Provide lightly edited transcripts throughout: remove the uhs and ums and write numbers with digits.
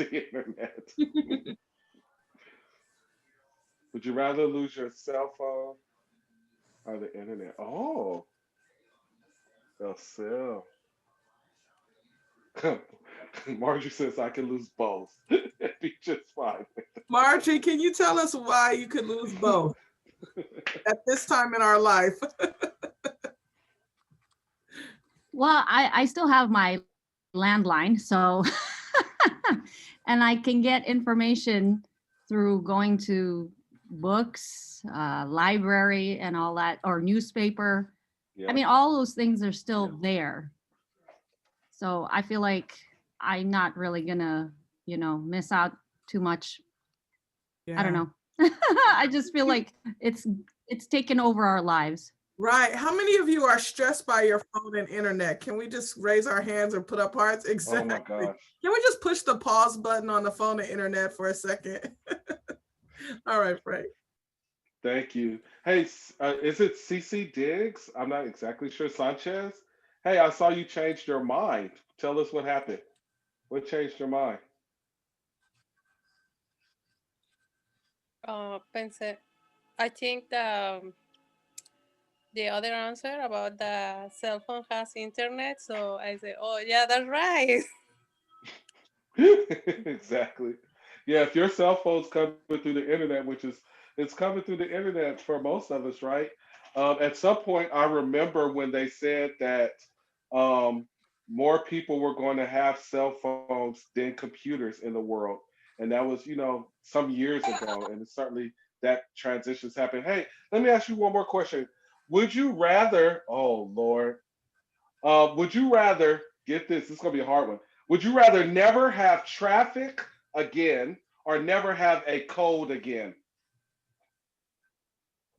the internet. Would you rather lose your cell phone or the internet? Oh, they'll sell. Marjorie says I can lose both. It'd be just fine. Margie, can you tell us why you could lose both at this time in our life? Well, I still have my landline, so and I can get information through going to books, library, and all that, or newspaper. I Yeah. mean, all those things are still there. So I feel like I'm not really gonna, miss out too much. I don't Yeah. know. I just feel like it's taken over our lives. Right. How many of you are stressed by your phone and internet? Can we just raise our hands or put up hearts? Oh my Exactly. gosh. Can we just push the pause button on the phone and internet for a second? All right, Frank. Thank you. Hey, is it CC Diggs? I'm not exactly sure. Sanchez? Hey, I saw you changed your mind. Tell us what happened. What changed your mind? Pensé, I think the other answer about the cell phone has internet, so I say, oh yeah, that's right. Exactly. Yeah, if your cell phone's coming through the internet, it's coming through the internet for most of us, right? At some point, I remember when they said that um, more people were going to have cell phones than computers in the world, and that was, some years ago, and it's certainly that transition's happened. Hey, let me ask you one more question. Would you rather? Oh Lord. Would you rather get this? This is gonna be a hard one. Would you rather never have traffic again or never have a cold again?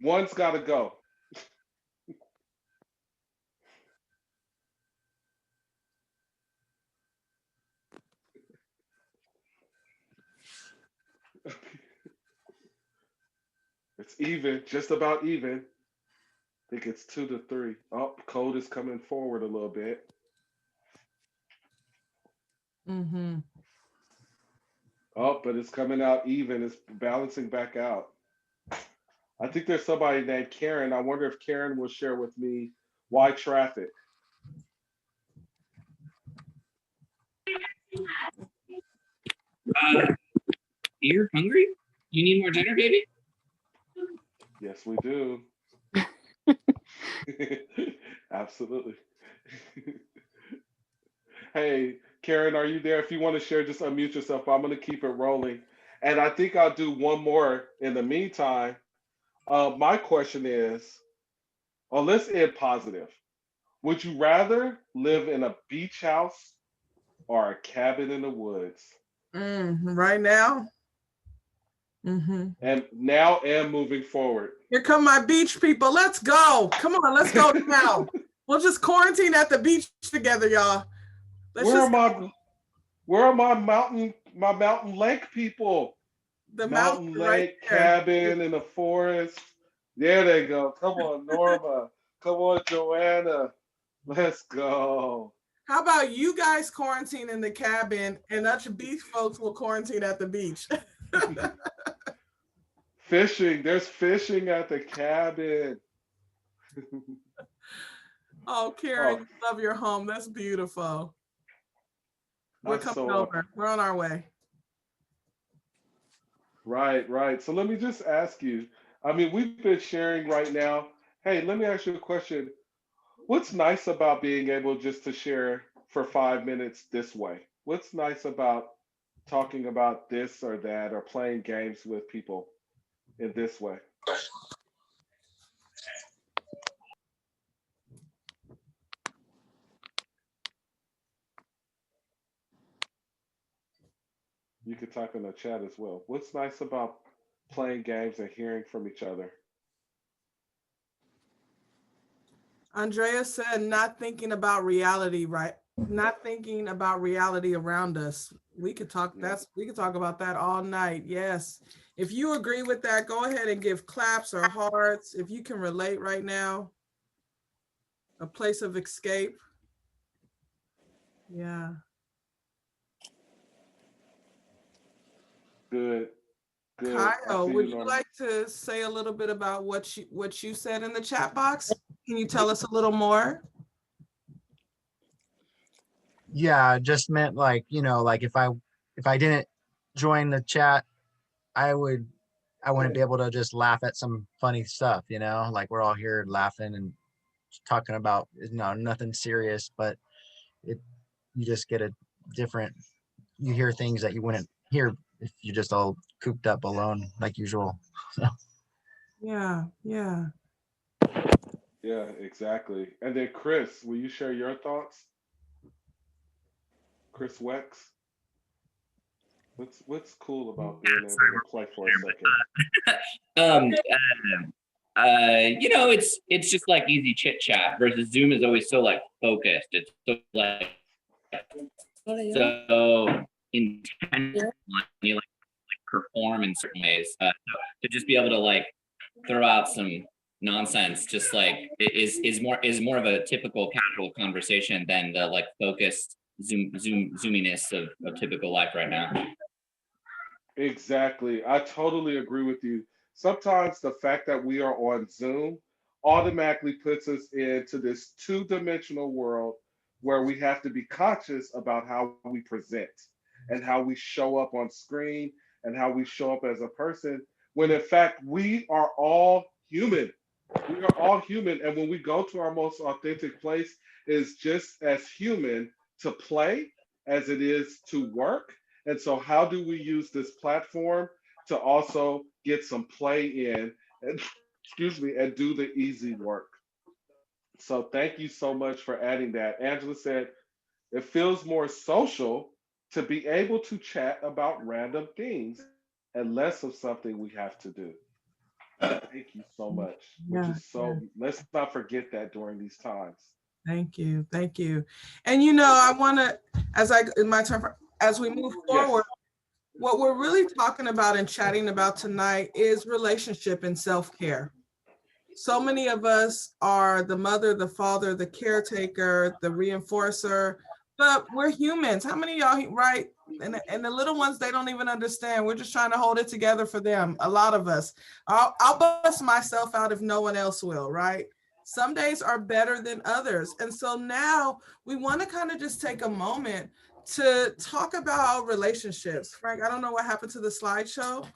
One's got to go. It's even, just about even. I think it's 2-3. Oh, cold is coming forward a little bit. Mm-hmm. Oh, but it's coming out even. It's balancing back out. I think there's somebody named Karen. I wonder if Karen will share with me why traffic. Uh, you're hungry? You need more dinner, baby? Yes, we do. Absolutely. Hey, Karen, are you there? If you want to share, just unmute yourself. I'm going to keep it rolling. And I think I'll do one more in the meantime. My question is, or let's end positive. Would you rather live in a beach house or a cabin in the woods? Right now. Mm-hmm. And now and moving forward. Here come my beach people. Let's go. Come on, let's go now. We'll just quarantine at the beach together, y'all. Let's Where are just my where are my mountain lake people? the Mountain mountain right lake there. cabin in the forest. There they go. Come on, Norma. Come on, Joanna. Let's go. How about you guys quarantine in the cabin and us beach folks will quarantine at the beach? Fishing. There's fishing at the cabin. Oh, Karen, Oh, you love your home. That's beautiful. We're that's coming so over. We're on our way. right, right. So let me just ask you. I mean, we've been sharing right now. Hey, let me ask you a question. What's nice about being able just to share for 5 minutes this way? What's nice about talking about this or that or playing games with people in this way? You could type in the chat as well. What's nice about playing games and hearing from each other? Andrea said, not thinking about reality, right? Not thinking about reality around us. We could talk Yeah. we could talk about that all night. Yes. If you agree with that, go ahead and give claps or hearts. If you can relate right now, a place of escape. Yeah. good. I Kyle, see would you, you Norma. like to say a little bit about what you said in the chat box? Can you tell us a little more? Yeah, just meant like, you know, like if I didn't join the chat, I wouldn't be able to just laugh at some funny stuff, you know, like we're all here laughing and talking about, you know, nothing serious, but it, you just get a different, you hear things that you wouldn't hear if you're just all cooped up alone like usual. So. Yeah, yeah. Yeah, exactly. And then Chris, will you share your thoughts? Chris Wex, what's cool about being able to play for a second? Um, you know, it's just like easy chit chat versus Zoom is always so like focused. It's so like so intentional. You like perform in certain ways. So to just be able to like throw out some nonsense, just like is more of a typical casual conversation than the like focused zoominess of typical life right now. Exactly. I totally agree with you. Sometimes the fact that we are on Zoom automatically puts us into this two-dimensional world where we have to be conscious about how we present and how we show up on screen and how we show up as a person, when in fact we are all human. We are all human. And when we go to our most authentic place, is just as human to play as it is to work. And so, how do we use this platform to also get some play in and, excuse me, and do the easy work? So, thank you so much for adding that. Angela said, it feels more social to be able to chat about random things and less of something we have to do. Thank you so much, which Yeah, is yeah. so, let's not forget that during these times. Thank you. Thank you. And you know, I want to, in my turn, as we move Yes. forward, what we're really talking about and chatting about tonight is relationship and self-care. So many of us are the mother, the father, the caretaker, the reinforcer, but we're humans. How many of y'all, right? And the little ones, they don't even understand. We're just trying to hold it together for them. A lot of us. I'll bust myself out if no one else will, right? Some days are better than others. And so now we want to kind of just take a moment to talk about relationships. Frank, I don't know what happened to the slideshow.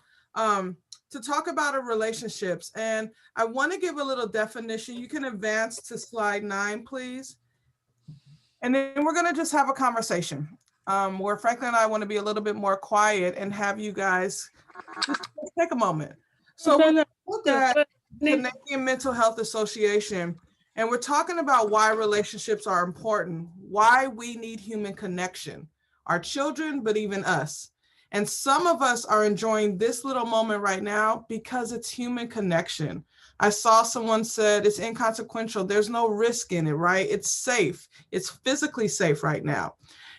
To talk about our relationships. And I want to give a little definition. You can advance to slide 9, please. And then we're going to just have a conversation where Franklin and I want to be a little bit more quiet and have you guys just take a moment. So we look at Canadian Mental Health Association, and we're talking about why relationships are important, why we need human connection, our children, but even us. And some of us are enjoying this little moment right now because it's human connection. I saw someone said it's inconsequential. There's no risk in it, right? It's safe. It's physically safe right now.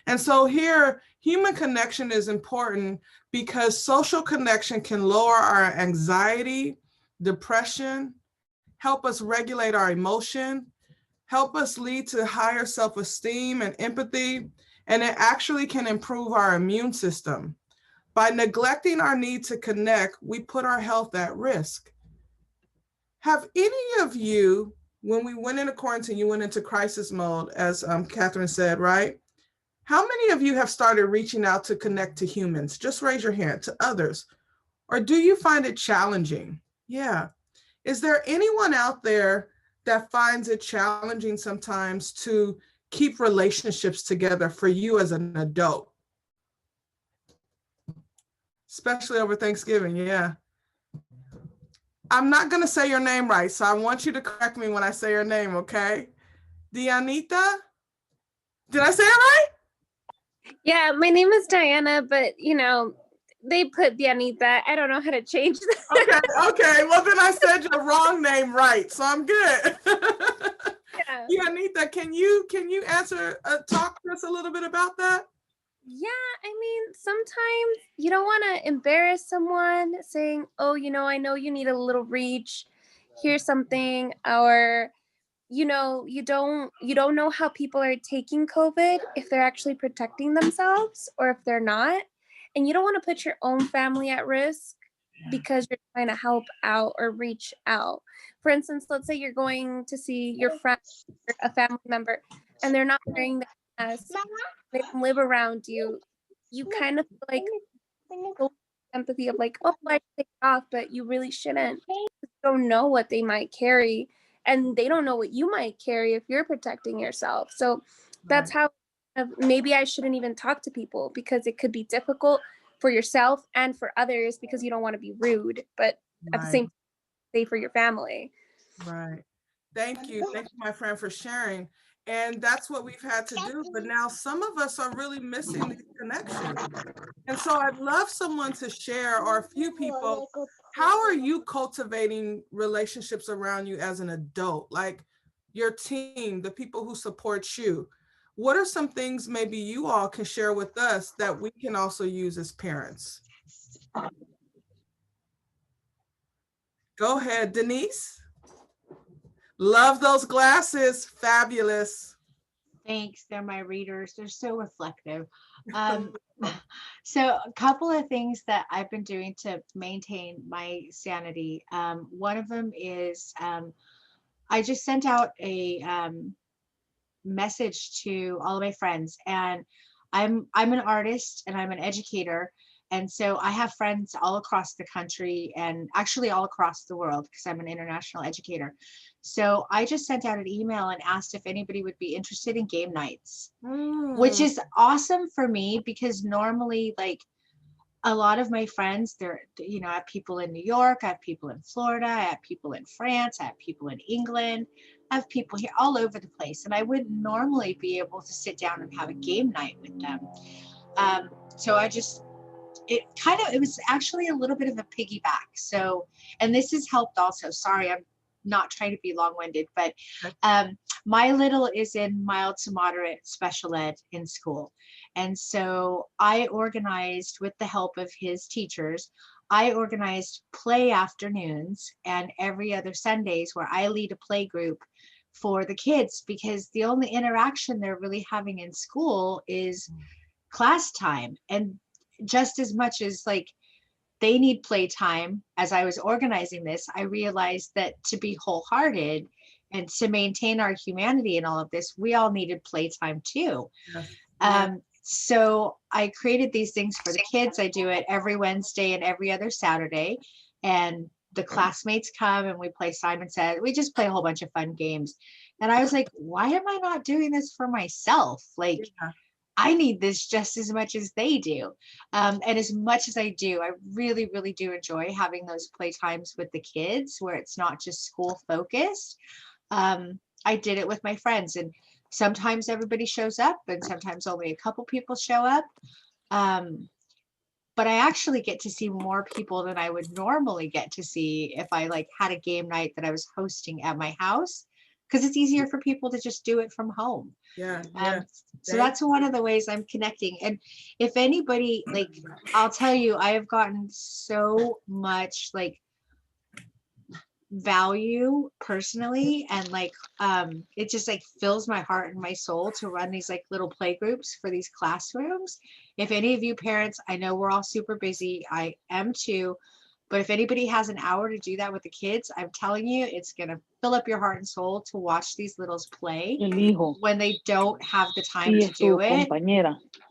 And so here, human connection is important because social connection can lower our anxiety, depression, help us regulate our emotion, help us lead to higher self-esteem and empathy, and it actually can improve our immune system. By neglecting our need to connect, we put our health at risk. Have any of you, when we went into quarantine, you went into crisis mode, as Catherine said, right? How many of you have started reaching out to connect to humans? Just raise your hand, to others. Or do you find it challenging? Yeah. Is there anyone out there that finds it challenging sometimes to keep relationships together for you as an adult? Especially over Thanksgiving, yeah. I'm not gonna say your name right, so I want you to correct me when I say your name, okay? Dianita? Did I say it right? Yeah, my name is Diana, but you know, they put Dianita. I don't know how to change that. Okay. Well, then I said your wrong name right, so I'm good. Yeah. Dianita, can you answer, talk to us a little bit about that? Yeah, I mean, sometimes you don't want to embarrass someone saying, "Oh, you know, I know you need a little reach. Here's something," or you know, you don't know how people are taking COVID, if they're actually protecting themselves or if they're not, and you don't want to put your own family at risk. because you're trying to help out or reach out. For instance, let's say you're going to see your friend or a family member and they're not wearing the mask, they don't live around you, you kind of feel like empathy of like, oh, I should take it off, but you really shouldn't. You don't know what they might carry, and they don't know what you might carry if you're protecting yourself. So that's how maybe I shouldn't even talk to people, because it could be difficult for yourself and for others because you don't want to be rude, but at the same time, safe for your family. Right. Thank you, my friend, for sharing. And that's what we've had to do. But now some of us are really missing these connections. And so I'd love someone to share, or a few people, how are you cultivating relationships around you as an adult? Like your team, the people who support you. What are some things maybe you all can share with us that we can also use as parents? Go ahead, Denise. Love those glasses. Fabulous. Thanks. They're my readers. They're so reflective. Um, so a couple of things that I've been doing to maintain my sanity. One of them is I just sent out a message to all of my friends, and I'm an artist and I'm an educator. And so I have friends all across the country and actually all across the world because I'm an international educator. So I just sent out an email and asked if anybody would be interested in game nights, which is awesome for me because normally, like, a lot of my friends, they're, you know, I have people in New York, I have people in Florida, I have people in France, I have people in England, I have people here all over the place. And I wouldn't normally be able to sit down and have a game night with them. So I just, it was actually a little bit of a piggyback. So, and this has helped also. Sorry, I'm not trying to be long-winded, but my little is in mild to moderate special ed in school. And so I organized, with the help of his teachers, I organized play afternoons and every other Sundays where I lead a play group for the kids, because the only interaction they're really having in school is class time. And just as much as like they need playtime, as I was organizing this, I realized that to be wholehearted and to maintain our humanity in all of this, we all needed playtime too. So I created these things for the kids. I do it every Wednesday and every other Saturday. And the classmates come and we play Simon Says. We just play a whole bunch of fun games. And I was like, why am I not doing this for myself? Like, I need this just as much as they do. And as much as I do, I really, really do enjoy having those playtimes with the kids where it's not just school focused. I did it with my friends, and sometimes everybody shows up and sometimes only a couple people show up. But I actually get to see more people than I would normally get to see if I like had a game night that I was hosting at my house, because it's easier for people to just do it from home. So that's one of the ways I'm connecting. And if anybody, like, I'll tell you, I have gotten so much like value personally, and like it just like fills my heart and my soul to run these like little play groups for these classrooms. If any of you parents, I know we're all super busy, I am too, but if anybody has an hour to do that with the kids, I'm telling you, it's gonna fill up your heart and soul to watch these littles play when they don't have the time to do it.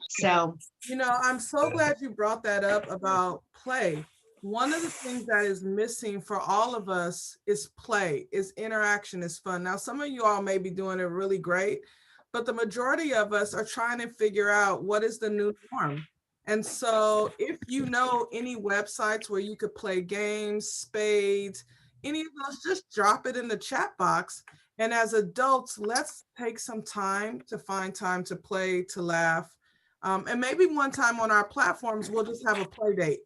So, you know, I'm so glad you brought that up about play. One of the things that is missing for all of us is play, is interaction, is fun. Now, some of you all may be doing it really great, but the majority of us are trying to figure out what is the new norm. And so if you know any websites where you could play games, spades, any of those, just drop it in the chat box. And as adults, let's take some time to find time to play, to laugh. And maybe one time on our platforms, we'll just have a play date.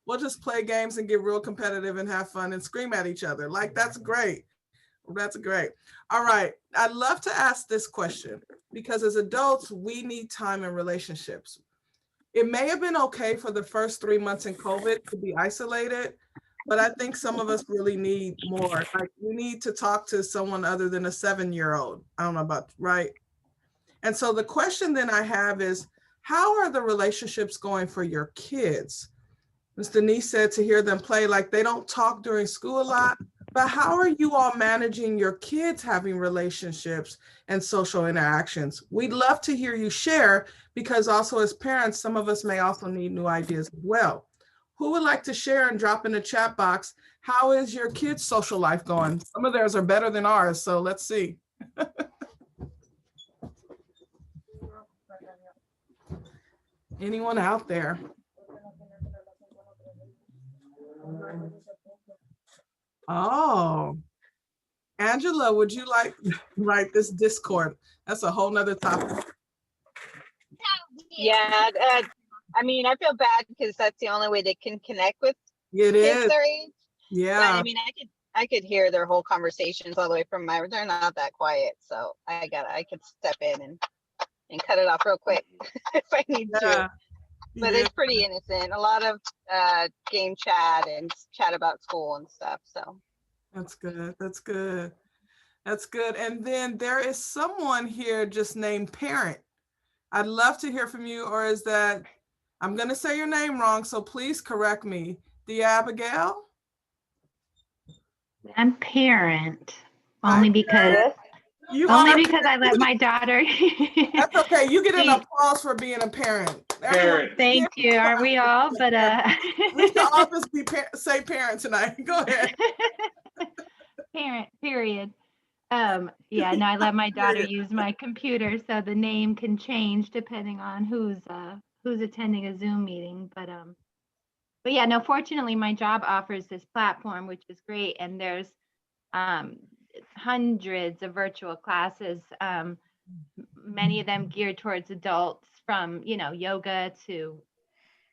We'll just play games and get real competitive and have fun and scream at each other. Like, that's great. That's great. All right. I'd love to ask this question, because as adults, we need time in relationships. It may have been okay for the first 3 months in COVID to be isolated, but I think some of us really need more. Like, we need to talk to someone other than a 7-year-old. I don't know about, right? And so the question then I have is, how are the relationships going for your kids? Ms. Denise said to hear them play, like they don't talk during school a lot, but how are you all managing your kids having relationships and social interactions? We'd love to hear you share, because also as parents, some of us may also need new ideas as well. Who would like to share and drop in the chat box? How is your kids' social life going? Some of theirs are better than ours, so let's see. Anyone out there? Oh, Angela, would you like write this Discord? That's a whole nother topic. Yeah, I mean, I feel bad because that's the only way they can connect with It kids is. their age. But Yeah. I mean, I could hear their whole conversations all the way from they're not that quiet, so I could step in and cut it off real quick if I need to. But it's pretty innocent. A lot of game chat and chat about school and stuff. So that's good. That's good. That's good. And then there is someone here just named Parent. I'd love to hear from you, or is that, I'm going to say your name wrong, so please correct me. The Abigail? I'm Parent, only because I let my daughter. That's okay. You get an applause for being a parent. Thank you. Aren't we all? But we should all just say parent tonight. Go ahead. Parent. Period. Yeah. No, I let my daughter use my computer, so the name can change depending on who's attending a Zoom meeting. But yeah. No. Fortunately, my job offers this platform, which is great, and there's hundreds of virtual classes, many of them geared towards adults, from yoga to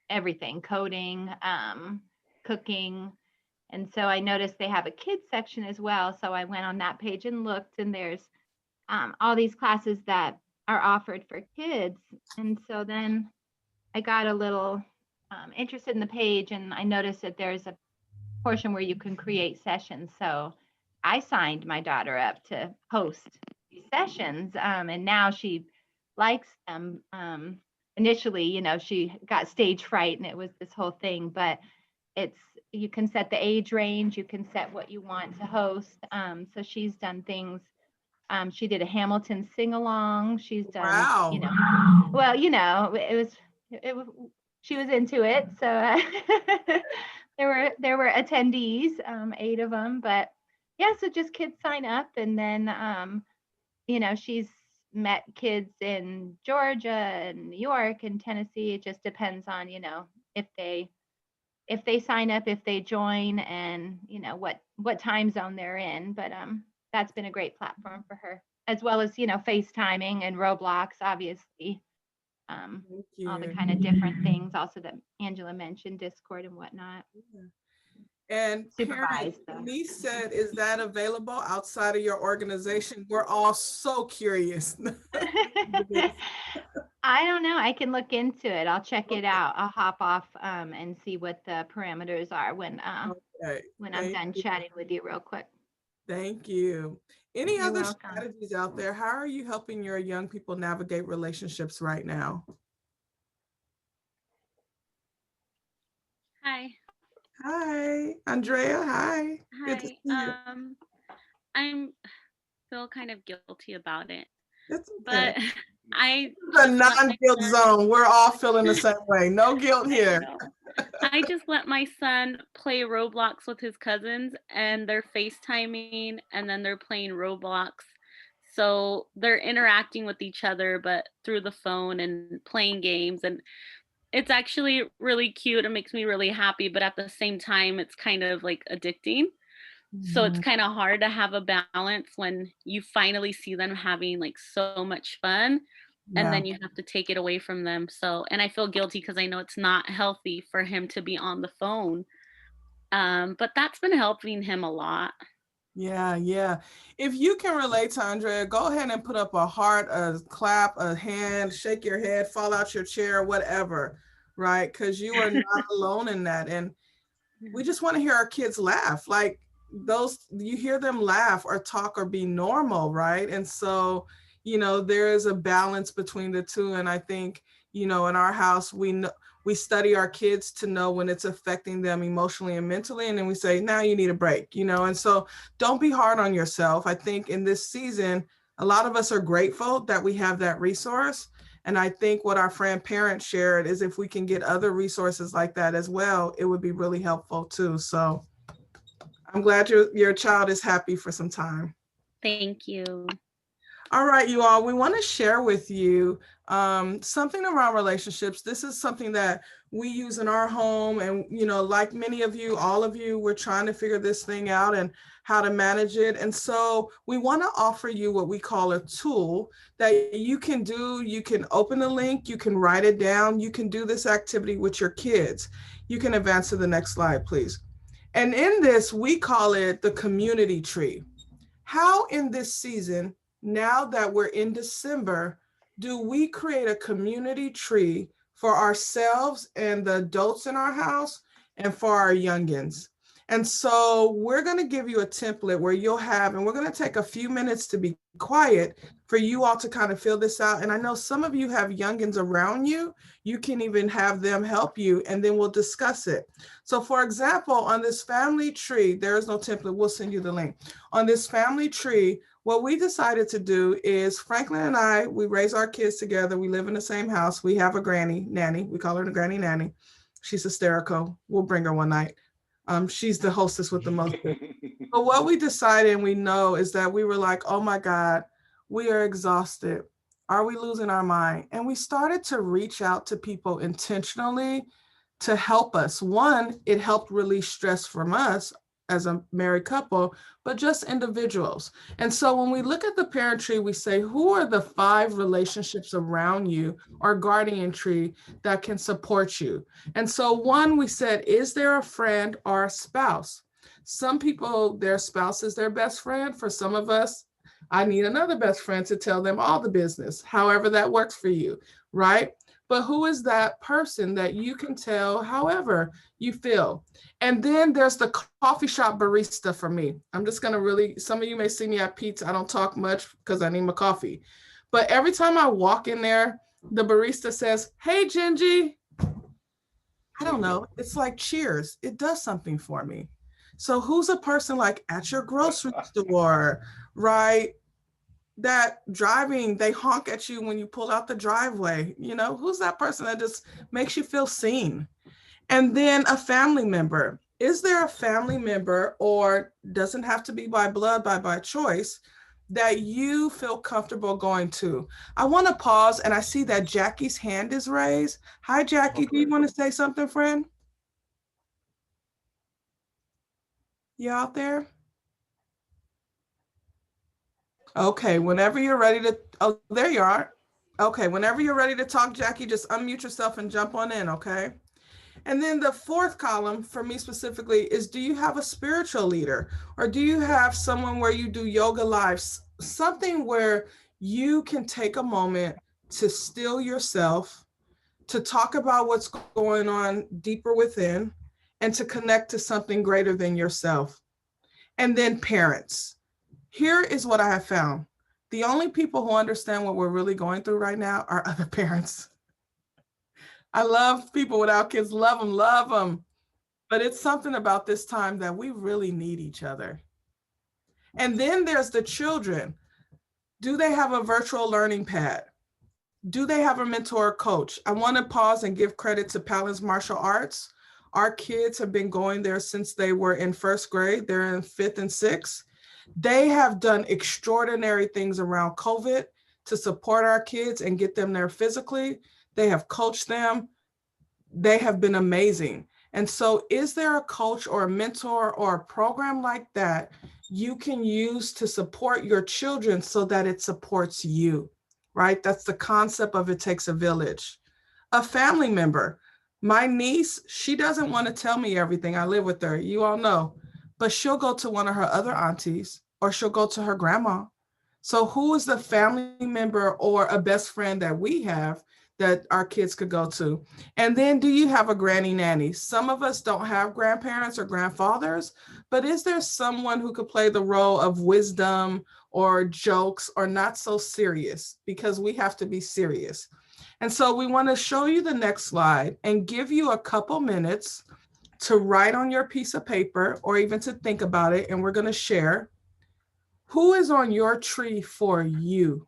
everything, coding, cooking. And so I noticed they have a kids section as well, so I went on that page and looked, and there's all these classes that are offered for kids. And so then I got a little interested in the page, and I noticed that there's a portion where you can create sessions. So I signed my daughter up to host these sessions, and now she likes them. Initially, she got stage fright, and it was this whole thing, but you can set the age range, you can set what you want to host. So she's done things. She did a Hamilton sing-along. She's done, well, it was, she was into it. So there were attendees, 8 of them, but yeah, so just kids sign up, and then, she's met kids in Georgia and New York and Tennessee. It just depends on, if they sign up, if they join, and what time zone they're in. But that's been a great platform for her, as well as FaceTiming and Roblox, obviously, all the kind of different things also that Angela mentioned, Discord and whatnot. And Parent, Denise said, is that available outside of your organization? We're all so curious. I don't know. I can look into it. I'll check it out. I'll hop off and see what the parameters are when I'm done chatting with you real quick. Thank you. Any other strategies out there? How are you helping your young people navigate relationships right now? Hi. Hi, Andrea. Hi. Hi. Good to see you. I'm feel kind of guilty about it. That's okay. But the non-guilt zone. We're all feeling the same way. No guilt here. I just let my son play Roblox with his cousins, and they're FaceTiming, and then they're playing Roblox. So they're interacting with each other, but through the phone and playing games. And it's actually really cute. It makes me really happy, but at the same time, it's kind of like addicting. So it's kind of hard to have a balance when you finally see them having like so much fun, and then you have to take it away from them. So, and I feel guilty because I know it's not healthy for him to be on the phone. But that's been helping him a lot. Yeah. If you can relate to Andrea, go ahead and put up a heart, a clap, a hand, shake your head, fall out your chair, whatever, right? Because you are not alone in that. And we just want to hear our kids laugh. Like you hear them laugh or talk or be normal, right? And so, there is a balance between the two. And I think, in our house, we We study our kids to know when it's affecting them emotionally and mentally. And then we say, now you need a break, you know? And so don't be hard on yourself. I think in this season, a lot of us are grateful that we have that resource. And I think what our friend parent shared is if we can get other resources like that as well, it would be really helpful too. So I'm glad your child is happy for some time. Thank you. All right, you all, we want to share with you something around relationships. This is something that we use in our home. And, you know, like many of you, all of you, we're trying to figure this thing out and how to manage it. And so we want to offer you what we call a tool that you can do. You can open the link, you can write it down, you can do this activity with your kids. You can advance to the next slide, please. And in this, we call it the community tree. How in this season, now that we're in December, do we create a community tree for ourselves and the adults in our house and for our youngins? And so we're going to give you a template where you'll have, and we're going to take a few minutes to be quiet for you all to kind of fill this out. And I know some of you have youngins around you. You can even have them help you, and then we'll discuss it. So for example, on this family tree, there is no template. We'll send you the link. On this family tree, what we decided to do is Franklin and I, we raise our kids together. We live in the same house. We have a granny nanny. We call her the granny nanny. She's hysterical. We'll bring her one night. She's the hostess with the most. But what we decided and we know is that we were like, oh my God, we are exhausted. Are we losing our mind? And we started to reach out to people intentionally to help us. One, it helped release stress from us as a married couple, but just individuals. And so when we look at the parent tree, we say, who are the 5 relationships around you or guardian tree that can support you? And so one, we said, is there a friend or a spouse? Some people, their spouse is their best friend. For some of us, I need another best friend to tell them all the business, however that works for you, right? But who is that person that you can tell however you feel? And then there's the coffee shop barista for me. I'm just going to really, some of you may see me at Pete's. I don't talk much because I need my coffee. But every time I walk in there, the barista says, hey, Gingy. I don't know. It's like cheers. It does something for me. So who's a person like at your grocery store, right? That driving, they honk at you when you pull out the driveway. You know, who's that person that just makes you feel seen? And then a family member. Is there a family member, or doesn't have to be by blood, by choice, that you feel comfortable going to? I want to pause, and I see that Jackie's hand is raised. Hi, Jackie. Do you want to say something, friend? You out there? Okay, whenever you're ready to, oh, there you are. Okay, whenever you're ready to talk, Jackie, just unmute yourself and jump on in, okay? And then the 4th column for me specifically is, do you have a spiritual leader, or do you have someone where you do yoga lives, something where you can take a moment to still yourself, to talk about what's going on deeper within, and to connect to something greater than yourself? And then parents. Here is what I have found. The only people who understand what we're really going through right now are other parents. I love people without kids, love them. But it's something about this time that we really need each other. And then there's the children. Do they have a virtual learning pad? Do they have a mentor or coach? I want to pause and give credit to Palin's Martial Arts. Our kids have been going there since they were in 1st grade. They're in 5th and 6th. They have done extraordinary things around COVID to support our kids and get them there physically. They have coached them. They have been amazing. And so is there a coach or a mentor or a program like that you can use to support your children so that it supports you, right? That's the concept of it takes a village. A family member. My niece, she doesn't want to tell me everything. I live with her, you all know. But she'll go to one of her other aunties, or she'll go to her grandma. So who is the family member or a best friend that we have that our kids could go to? And then, do you have a granny nanny? Some of us don't have grandparents or grandfathers, but is there someone who could play the role of wisdom or jokes or not so serious? Because we have to be serious. And so we want to show you the next slide and give you a couple minutes to write on your piece of paper or even to think about it. And we're going to share who is on your tree for you.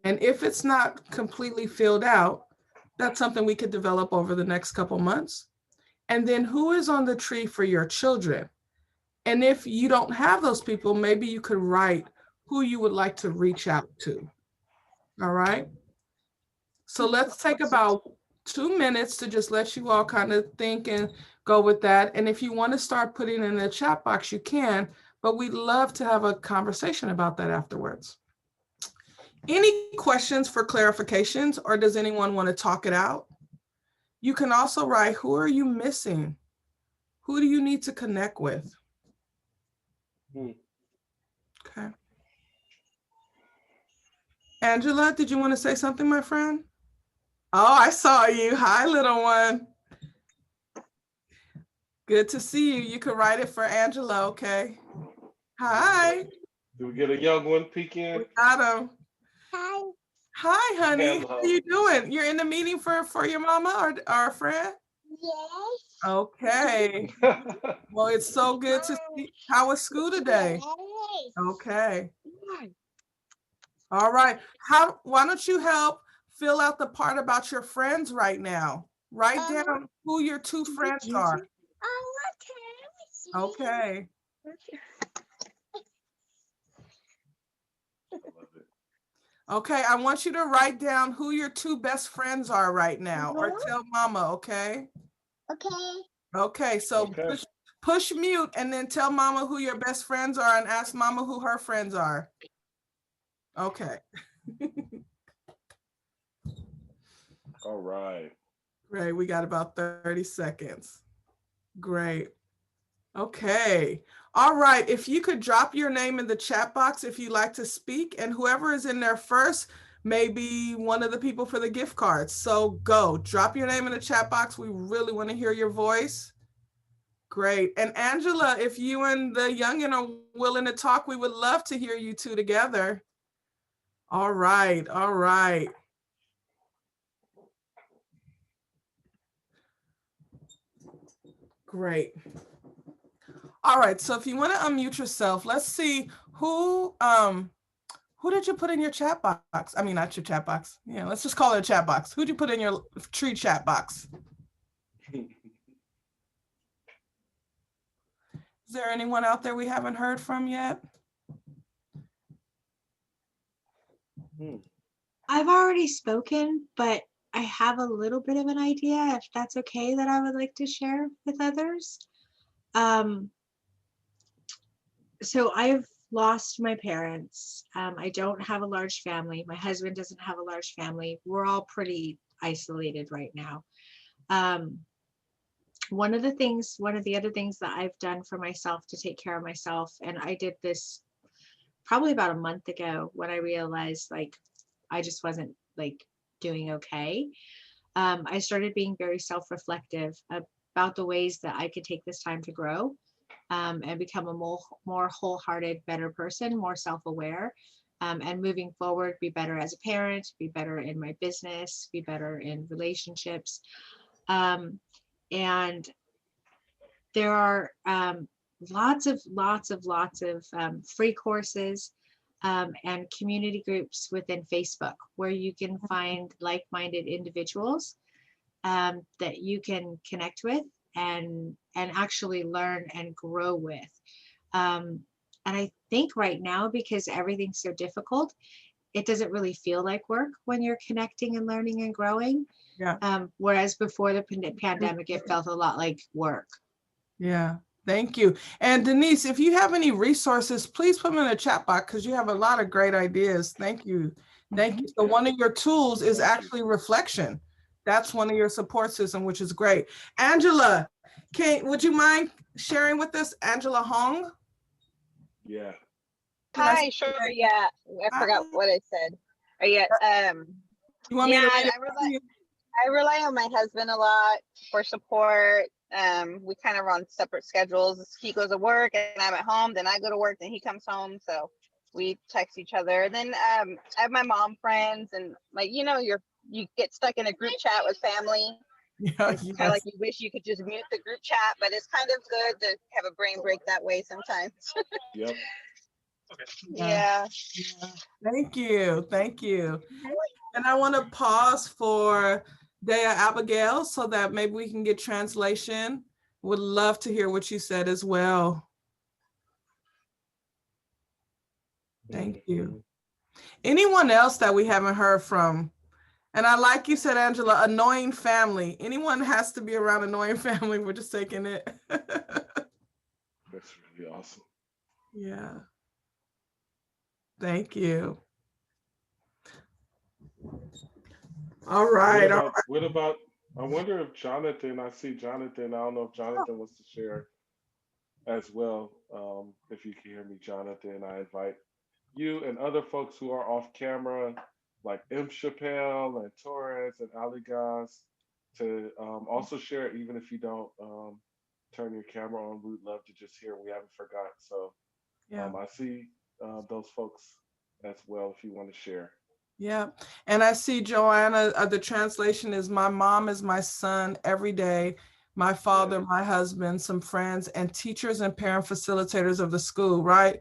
And if it's not completely filled out, that's something we could develop over the next couple months. And then who is on the tree for your children? And if you don't have those people, maybe you could write who you would like to reach out to. All right. So let's take about 2 minutes to just let you all kind of think and go with that. And if you want to start putting in the chat box, you can, but we'd love to have a conversation about that afterwards. Any questions for clarifications, or does anyone want to talk it out? You can also write, who are you missing? Who do you need to connect with? Okay. Angela, did you want to say something, my friend? Oh, I saw you. Hi, little one. Good to see you. You can write it for Angela, okay? Hi. Do we get a young one peek in? We got him. Hi. Hi, honey. Hello. How are you doing? You're in the meeting for your mama or a friend? Yes. Okay. Well, it's so good to see. How was school today? Okay. All right. Why don't you help fill out the part about your friends right now? Write down who your 2 friends are. Okay. Okay, I want you to write down who your 2 best friends are right now, or tell mama, okay? Okay. Okay, so push mute and then tell mama who your best friends are and ask mama who her friends are. Okay. All right. Great, we got about 30 seconds. Great. Okay. All right, if you could drop your name in the chat box if you'd like to speak, and whoever is in there first may be one of the people for the gift cards. So go, drop your name in the chat box. We really want to hear your voice. Great. And Angela, if you and the youngin are willing to talk, we would love to hear you 2 together. All right, all right. Great. All right, so if you want to unmute yourself, let's see who did you put in your chat box? I mean, not your chat box. Yeah, let's just call it a chat box. Who'd you put in your tree chat box? Is there anyone out there we haven't heard from yet? I've already spoken, but I have a little bit of an idea, if that's okay, that I would like to share with others. So I've lost my parents. I don't have a large family. My husband doesn't have a large family. We're all pretty isolated right now. One of the other things that I've done for myself to take care of myself, and I did this probably about a month ago when I realized like I just wasn't like doing okay. I started being very self-reflective about the ways that I could take this time to grow and become a more wholehearted, better person, more self-aware, and moving forward, be better as a parent, be better in my business, be better in relationships. And there are lots of free courses and community groups within Facebook where you can find like-minded individuals that you can connect with and actually learn and grow with. And I think right now, because everything's so difficult, it doesn't really feel like work when you're connecting and learning and growing. Yeah. Whereas before the pandemic, it felt a lot like work. Yeah, thank you. And Denise, if you have any resources, please put them in the chat box because you have a lot of great ideas. Thank you. Thank you. So one of your tools is actually reflection. That's one of your support system, which is great. Angela, would you mind sharing with us Angela Hong? Yeah. Hi, sure. Yeah, I forgot what I said. Yeah. You want me to read it? I rely on my husband a lot for support. We kind of run separate schedules. He goes to work and I'm at home. Then I go to work and he comes home. So we text each other. And then I have my mom friends and like, you know, your you get stuck in a group chat with family. Yeah, It's kind of like you wish you could just mute the group chat, but it's kind of good to have a brain break that way sometimes. Yep. Yeah. Thank you. Thank you. And I want to pause for Dea Abigail so that maybe we can get translation. Would love to hear what you said as well. Thank you. Anyone else that we haven't heard from? And I like you said, Angela, annoying family. Anyone has to be around annoying family. We're just taking it. That's really awesome. Yeah. Thank you. All right. What about, I wonder if Jonathan, I see Jonathan, I don't know if Jonathan wants to share as well. If you can hear me, Jonathan, I invite you and other folks who are off camera, like M. Chappelle and Torres and Ali Gaz, to also share, even if you don't turn your camera on. We'd love to just hear. We haven't forgot. So Yeah. I see those folks as well if you want to share. Yeah. And I see Joanna, the translation is my mom is my son every day, my father, my husband, some friends, and teachers and parent facilitators of the school, right?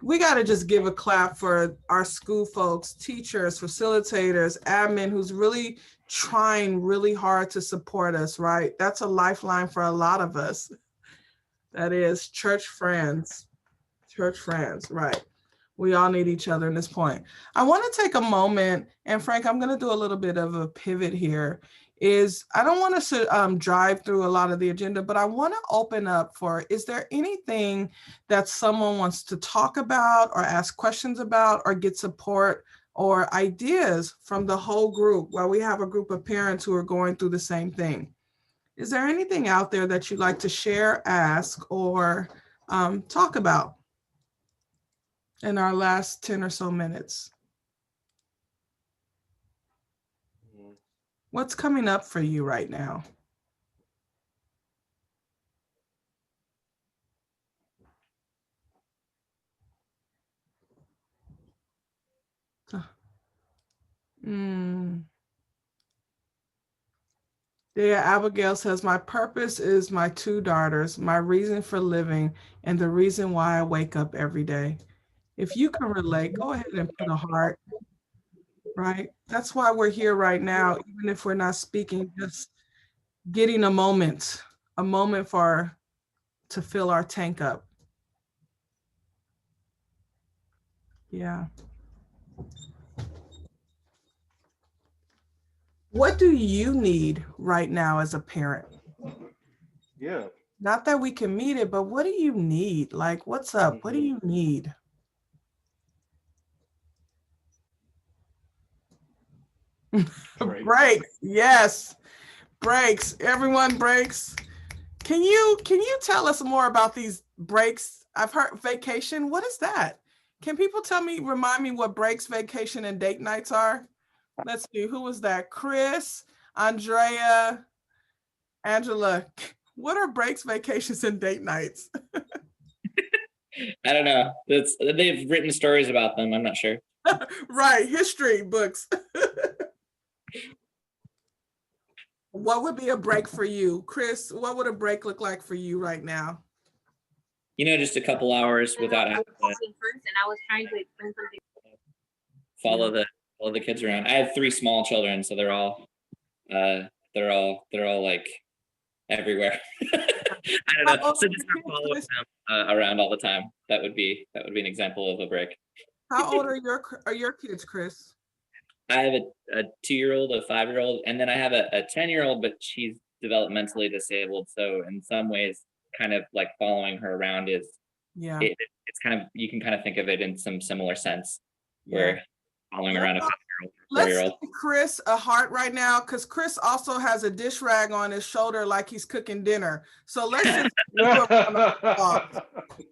We got to just give a clap for our school folks, teachers, facilitators, admin, who's really trying really hard to support us, right? That's a lifeline for a lot of us. That is church friends, right? We all need each other in this point. I want to take a moment, and Frank, I'm going to do a little bit of a pivot here. I don't want us to drive through a lot of the agenda, but I want to open up for, is there anything that someone wants to talk about or ask questions about or get support or ideas from the whole group while we have a group of parents who are going through the same thing? Is there anything out there that you'd like to share, ask, or talk about in our last 10 or so minutes? What's coming up for you right now? Dea Abigail says, my purpose is my two daughters, my reason for living, and the reason why I wake up every day. If you can relate, go ahead and put a heart, right? That's why we're here right now, even if we're not speaking, just getting a moment to fill our tank up. Yeah. What do you need right now as a parent? Yeah. Not that we can meet it, but what do you need? Like, what's up? What do you need? Breaks. Yes. Breaks. Everyone breaks. Can you tell us more about these breaks? I've heard vacation. What is that? Can people remind me what breaks, vacation, and date nights are? Let's see. Who was that? Chris, Andrea, Angela. What are breaks, vacations, and date nights? I don't know. They've written stories about them. I'm not sure. Right. History books. What would be a break for you? Chris, what would a break look like for you right now? Just a couple hours without having to follow the kids around. I have 3 small children, so they're all like everywhere. I don't know. So just not following them around all the time. That would be an example of a break. How old are your kids, Chris? I have a 2-year-old, a 5-year-old, and then I have a 10-year-old, but she's developmentally disabled. So in some ways, kind of like following her around is, it's kind of, you can kind of think of it in some similar sense, where following around a 5-year-old, 4-year-old. Let's give Chris a heart right now, because Chris also has a dish rag on his shoulder like he's cooking dinner. So let's just do a round of applause.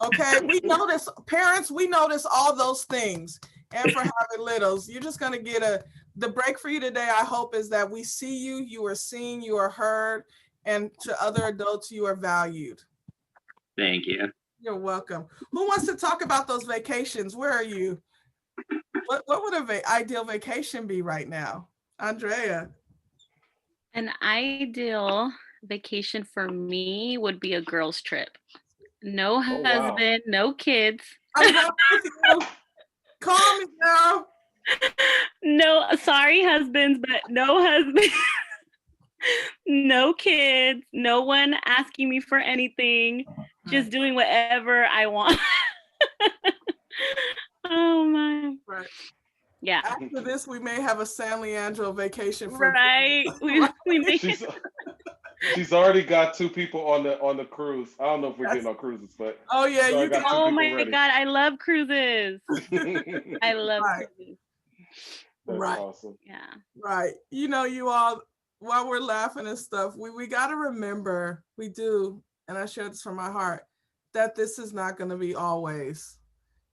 Okay, we notice, parents, we notice all those things. And for having littles, you're just gonna get the break for you today, I hope, is that we see you, you are seen, you are heard, and to other adults, you are valued. Thank you. You're welcome. Who wants to talk about those vacations? Where are you? What would an ideal vacation be right now? Andrea. An ideal vacation for me would be a girls' trip. No Oh wow. husband, no kids. I'm going with you. Call me, girl. No, sorry, husbands, but no husband, no kids, no one asking me for anything, just doing whatever I want. Oh my. Right. Yeah. After this, we may have a San Leandro vacation for Right. We make She's she's already got two people on the cruise. I don't know if we're getting on cruises, but Oh yeah, she's you already got two Oh people my ready. God, I love cruises. I love Right. cruises. That's Right. awesome. Yeah. Right. You know, you all, while we're laughing and stuff, we got to remember, we do, and I share this from my heart, that this is not going to be always,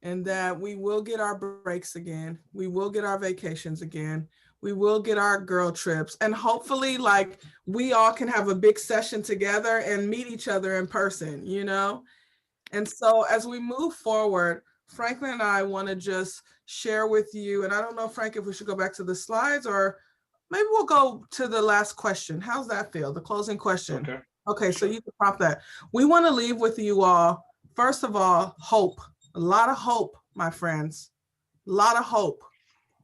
and that we will get our breaks again. We will get our vacations again. We will get our girl trips. And hopefully, like, we all can have a big session together and meet each other in person, you know? And so as we move forward, Franklin and I want to just share with you, and I don't know, Frank, if we should go back to the slides or maybe we'll go to the last question. How's that feel? The closing question. Okay. Okay, so Sure. you can prompt that. We want to leave with you all, first of all, hope. A lot of hope, my friends. A lot of hope.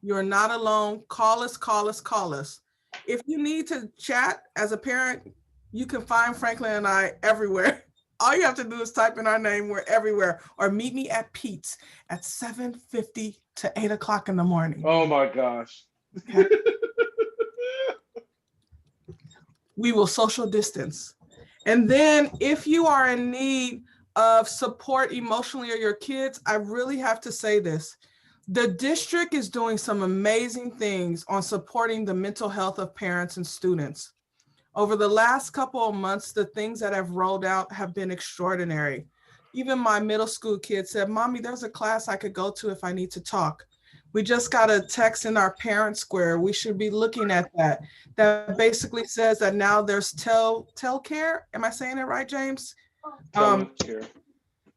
You're not alone. Call us, call us, call us. If you need to chat as a parent, you can find Franklin and I everywhere. All you have to do is type in our name. We're everywhere. Or meet me at Pete's at 7:50 to 8 o'clock in the morning. Oh my gosh. Okay? We will social distance. And then if you are in need of support emotionally or your kids, I really have to say this. The district is doing some amazing things on supporting the mental health of parents and students. Over the last couple of months, the things that have rolled out have been extraordinary. Even my middle school kid said, Mommy, there's a class I could go to if I need to talk. We just got a text in our parent square. We should be looking at that. That basically says that now there's telecare. Am I saying it right, James? Telecare.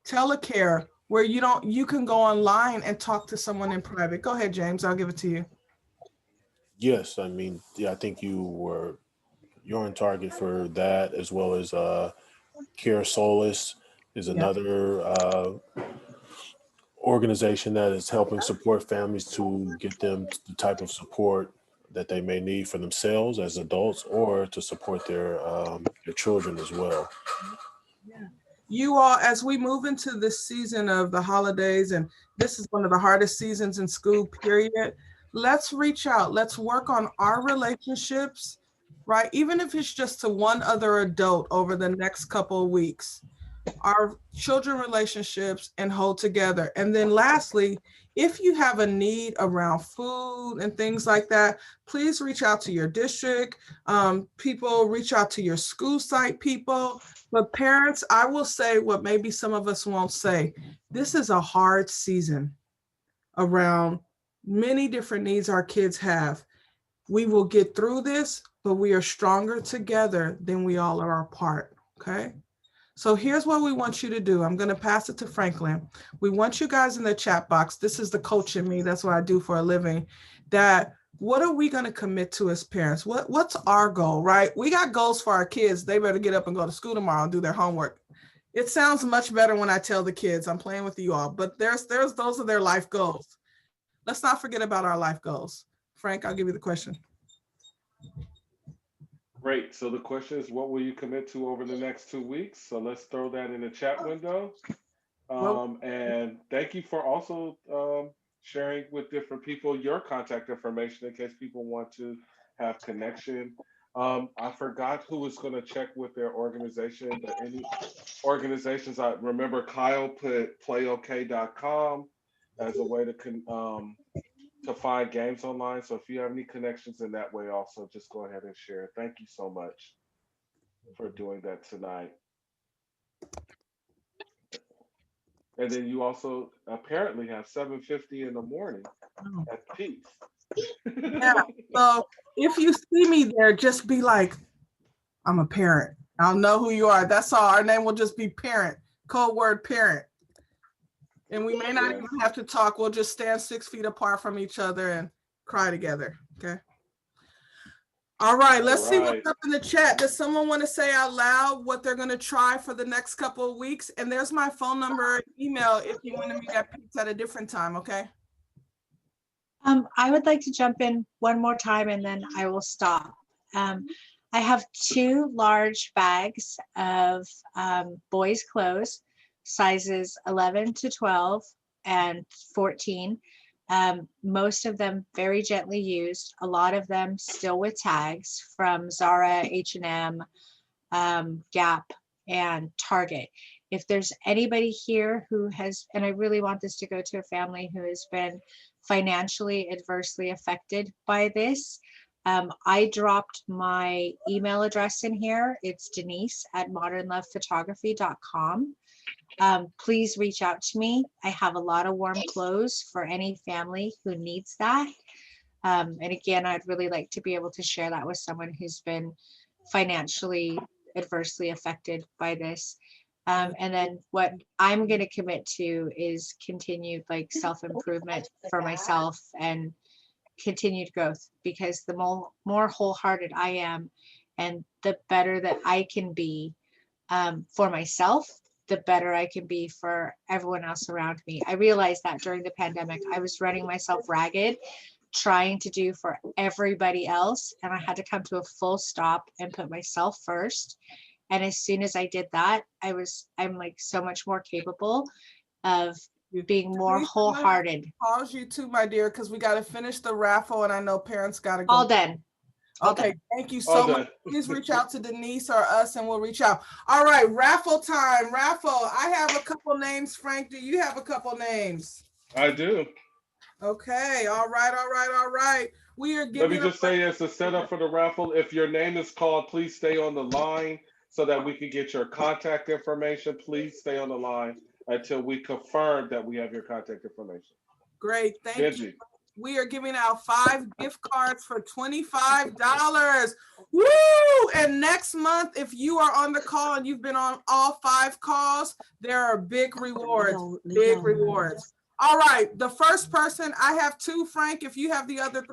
Telecare, where you can go online and talk to someone in private. Go ahead, James. I'll give it to you. Yes, I mean, yeah, I think you're on target for that, as well as Care Solace is Yeah. another organization that is helping support families to get them the type of support that they may need for themselves as adults, or to support their children as well. You all, as we move into this season of the holidays, and this is one of the hardest seasons in school, period, let's reach out. Let's work on our relationships, right? Even if it's just to one other adult over the next couple of weeks, our children relationships, and hold together. And then lastly, if you have a need around food and things like that, please reach out to your district. People, reach out to your school site people. But parents, I will say what maybe some of us won't say. This is a hard season around many different needs our kids have. We will get through this, but we are stronger together than we all are apart, okay? So here's what we want you to do. I'm going to pass it to Franklin. We want you guys in the chat box. This is the coach in me. That's what I do for a living. That what are we going to commit to as parents? What's our goal, right? We got goals for our kids. They better get up and go to school tomorrow and do their homework. It sounds much better when I tell the kids I'm playing with you all, but there's those are their life goals. Let's not forget about our life goals. Frank, I'll give you the question. Great. So the question is, what will you commit to over the next 2 weeks? So let's throw that in the chat window. And thank you for also sharing with different people your contact information in case people want to have connection. I forgot who was going to check with their organization, but any organizations, I remember Kyle put playok.com as a way to find games online. So if you have any connections in that way, also just go ahead and share. Thank you so much for doing that tonight. And then you also apparently have 7:50 in the morning at Pete's. Yeah. So if you see me there, just be like, I'm a parent. I'll know who you are. That's all. Our name will just be parent, code word parent. And we may not even have to talk. We'll just stand 6 feet apart from each other and cry together. Okay. All right, let's All see right. what's up in the chat. Does someone want to say out loud what they're going to try for the next couple of weeks? And there's my phone number, email if you want to meet at Pete's at a different time, okay? I would like to jump in one more time and then I will stop. I have 2 large bags of boys' clothes, sizes 11 to 12 and 14. Most of them very gently used, a lot of them still with tags from Zara, H&M, Gap, and Target. If there's anybody here who has, and I really want this to go to a family who has been financially adversely affected by this, I dropped my email address in here. It's denise@modernlovephotography.com. Please reach out to me. I have a lot of warm clothes for any family who needs that. And again, I'd really like to be able to share that with someone who's been financially adversely affected by this. And then what I'm going to commit to is continued like self-improvement for myself and continued growth, because the more wholehearted I am and the better that I can be for myself, the better I can be for everyone else around me. I realized that during the pandemic, I was running myself ragged, trying to do for everybody else. And I had to come to a full stop and put myself first. And as soon as I did that, I'm like so much more capable of being more wholehearted. Pause you too, my dear, because we got to finish the raffle and I know parents got to go. All done. Okay, thank you so much. Please reach out to Denise or us and we'll reach out. All right, raffle time, raffle. I have a couple names. Frank, do you have a couple names? I do. Okay, all right. We are giving. Let me just say, as a setup for the raffle, if your name is called, please stay on the line so that we can get your contact information. Please stay on the line until we confirm that we have your contact information. Great, thank you. We are giving out 5 gift cards for $25. Woo! And next month, if you are on the call and you've been on all 5 calls, there are big rewards, big rewards. All right, the first person, I have 2, Frank, if you have the other 3.